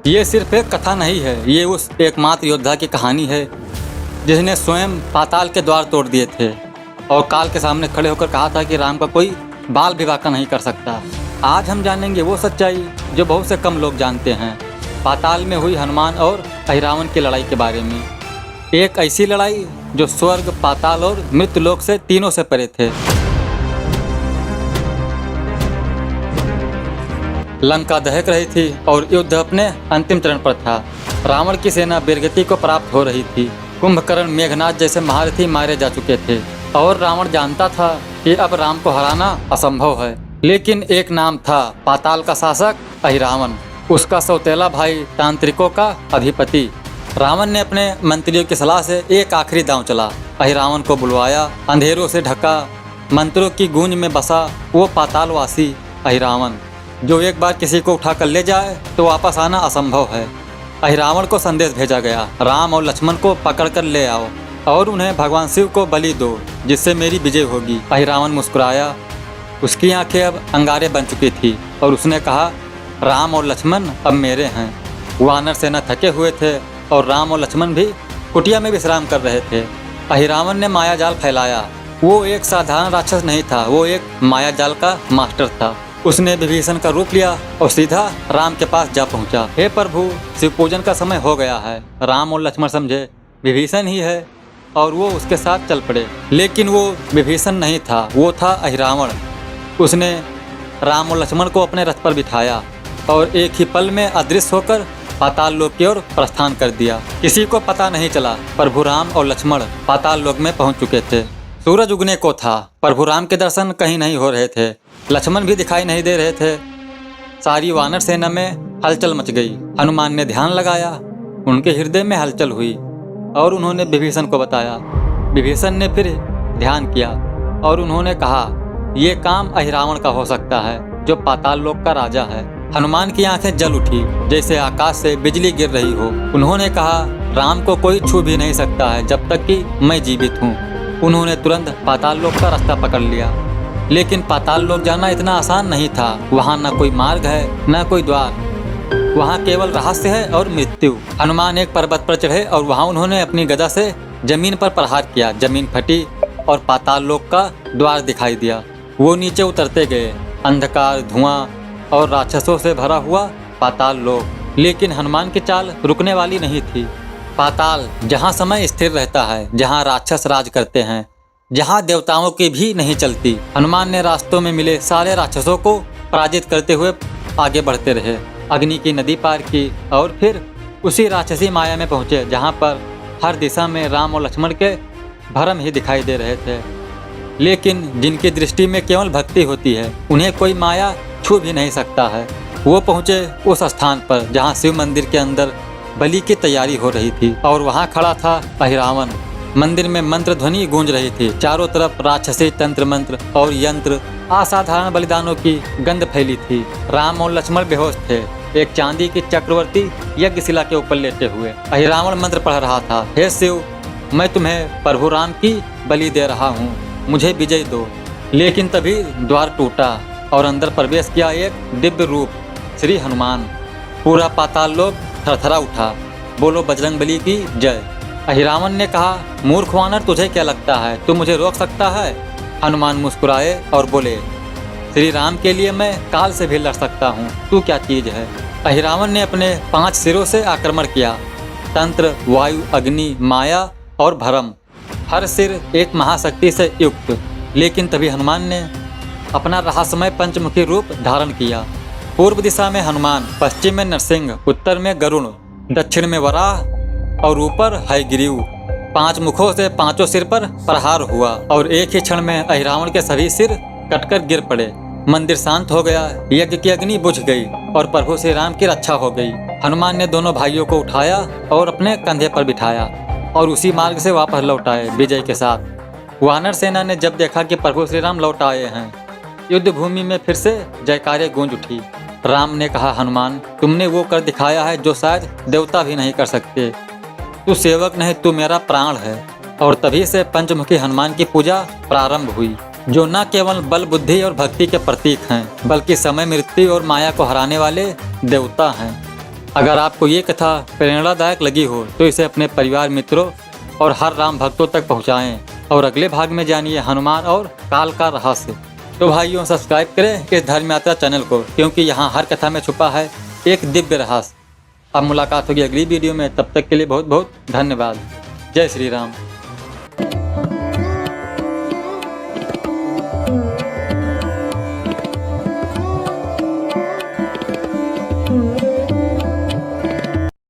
ये सिर्फ एक कथा नहीं है, ये उस एकमात्र योद्धा की कहानी है जिसने स्वयं पाताल के द्वार तोड़ दिए थे और काल के सामने खड़े होकर कहा था कि राम का कोई बाल भी वाका नहीं कर सकता। आज हम जानेंगे वो सच्चाई जो बहुत से कम लोग जानते हैं, पाताल में हुई हनुमान और अहिरावण की लड़ाई के बारे में। एक ऐसी लड़ाई जो स्वर्ग, पाताल और मृत्युलोक से तीनों से परे थे। लंका दहक रही थी और युद्ध अपने अंतिम चरण पर था। रावण की सेना वीरगति को प्राप्त हो रही थी। कुंभकर्ण, मेघनाद जैसे महारथी मारे जा चुके थे और रावण जानता था कि अब राम को हराना असंभव है। लेकिन एक नाम था, पाताल का शासक अहिरावण, उसका सौतेला भाई, तांत्रिकों का अधिपति। रावण ने अपने मंत्रियों की सलाह से एक आखिरी दांव चला। अहिरावण को बुलवाया, अंधेरों से ढका, मंत्रों की गूंज में बसा वो पातालवासी अहिरावण, जो एक बार किसी को उठाकर ले जाए तो वापस आना असंभव है। अहिरावण को संदेश भेजा गया, राम और लक्ष्मण को पकड़कर ले आओ और उन्हें भगवान शिव को बलि दो, जिससे मेरी विजय होगी। अहिरावण मुस्कुराया, उसकी आंखें अब अंगारे बन चुकी थी और उसने कहा, राम और लक्ष्मण अब मेरे हैं। वानर सेना थके हुए थे और राम और लक्ष्मण भी कुटिया में विश्राम कर रहे थे। अहिरावण ने मायाजाल फैलाया। वो एक साधारण राक्षस नहीं था, वो एक मायाजाल का मास्टर था। उसने विभीषण का रूप लिया और सीधा राम के पास जा पहुंचा। हे प्रभु, शिव पूजन का समय हो गया है। राम और लक्ष्मण समझे विभीषण ही है और वो उसके साथ चल पड़े। लेकिन वो विभीषण नहीं था, वो था अहिरावण। उसने राम और लक्ष्मण को अपने रथ पर बिठाया और एक ही पल में अदृश्य होकर पाताल लोक की ओर प्रस्थान कर दिया। किसी को पता नहीं चला, प्रभु राम और लक्ष्मण पाताल लोक में पहुंच चुके थे। सूरज उगने को था। प्रभु राम के दर्शन कहीं नहीं हो रहे थे, लक्ष्मण भी दिखाई नहीं दे रहे थे। सारी वानर सेना में हलचल मच गई। हनुमान ने ध्यान लगाया, उनके हृदय में हलचल हुई और उन्होंने विभीषण को बताया। विभीषण ने फिर ध्यान किया और उन्होंने कहा, ये काम अहिरावण का हो सकता है, जो पाताल लोक का राजा है। हनुमान की आंखें जल उठी जैसे आकाश से बिजली गिर रही हो। उन्होंने कहा, राम को कोई छू भी नहीं सकता है जब तक कि मैं जीवित हूँ। उन्होंने तुरंत पाताल लोक का रास्ता पकड़ लिया। लेकिन पाताल लोक जाना इतना आसान नहीं था। वहाँ न कोई मार्ग है, न कोई द्वार, वहाँ केवल रहस्य है और मृत्यु। हनुमान एक पर्वत पर चढ़े और वहाँ उन्होंने अपनी गदा से जमीन पर प्रहार किया। जमीन फटी और पाताल लोक का द्वार दिखाई दिया। वो नीचे उतरते गए, अंधकार, धुआं और राक्षसों से भरा हुआ पाताल लोक। लेकिन हनुमान की चाल रुकने वाली नहीं थी। पाताल, जहाँ समय स्थिर रहता है, जहाँ राक्षस राज करते हैं, जहाँ देवताओं की भी नहीं चलती। हनुमान ने रास्तों में मिले सारे राक्षसों को पराजित करते हुए आगे बढ़ते रहे। अग्नि की नदी पार की और फिर उसी राक्षसी माया में पहुँचे जहाँ पर हर दिशा में राम और लक्ष्मण के भरम ही दिखाई दे रहे थे। लेकिन जिनकी दृष्टि में केवल भक्ति होती है, उन्हें कोई माया छू भी नहीं सकता है। वो पहुँचे उस स्थान पर जहाँ शिव मंदिर के अंदर बलि की तैयारी हो रही थी और वहाँ खड़ा था अहिरावण। मंदिर में मंत्र ध्वनि गूंज रही थी। चारों तरफ राक्षसी तंत्र मंत्र और यंत्र, असाधारण बलिदानों की गंध फैली थी। राम और लक्ष्मण बेहोश थे, एक चांदी की चक्रवर्ती यज्ञशिला के ऊपर लेटे हुए। अहिरावण मंत्र पढ़ रहा था, हे शिव, मैं तुम्हें प्रभु राम की बलि दे रहा हूँ, मुझे विजय दो। लेकिन तभी द्वार टूटा और अंदर प्रवेश किया एक दिव्य रूप, श्री हनुमान। पूरा पाताल लोक थरथरा उठा। बोलो बजरंगबली की जय। अहिरावण ने कहा, मूर्ख वानर, तुझे क्या लगता है तू मुझे रोक सकता है? हनुमान मुस्कुराए और बोले, श्री राम के लिए मैं काल से भी लड़ सकता हूँ, तू क्या चीज है? अहिरावण ने अपने 5 सिरों से आक्रमण किया, तंत्र, वायु, अग्नि, माया और भरम, हर सिर एक महाशक्ति से युक्त। लेकिन तभी हनुमान ने अपना रहस्यमय पंचमुखी रूप धारण किया। पूर्व दिशा में हनुमान, पश्चिम में नरसिंह, उत्तर में गरुण, दक्षिण में वराह और ऊपर हयग्रीव। 5 मुखों से 5 सिर पर प्रहार हुआ और एक ही क्षण में अहिरावण के सभी सिर कटकर गिर पड़े। मंदिर शांत हो गया, यज्ञ की अग्नि बुझ गई और प्रभु श्री राम की रक्षा हो गई। हनुमान ने दोनों भाइयों को उठाया और अपने कंधे पर बिठाया और उसी मार्ग से वापस लौट आए विजय के साथ। वानर सेना ने जब देखा कि प्रभु श्री राम लौट आए हैं, युद्ध भूमि में फिर से जयकारे गूंज उठी। राम ने कहा, हनुमान, तुमने वो कर दिखाया है जो शायद देवता भी नहीं कर सकते। तू सेवक नहीं, तू मेरा प्राण है। और तभी से पंचमुखी हनुमान की पूजा प्रारंभ हुई, जो न केवल बल, बुद्धि और भक्ति के प्रतीक हैं, बल्कि समय, मृत्यु और माया को हराने वाले देवता हैं। अगर आपको ये कथा प्रेरणादायक लगी हो तो इसे अपने परिवार, मित्रों और हर राम भक्तों तक पहुँचाएँ। और अगले भाग में जानिए हनुमान और काल का रहस्य। तो भाइयों, सब्सक्राइब करें इस धर्म यात्रा चैनल को, क्योंकि यहाँ हर कथा में छुपा है एक दिव्य रहस्य। अब मुलाकात होगी अगली वीडियो में, तब तक के लिए बहुत बहुत धन्यवाद। जय श्री राम।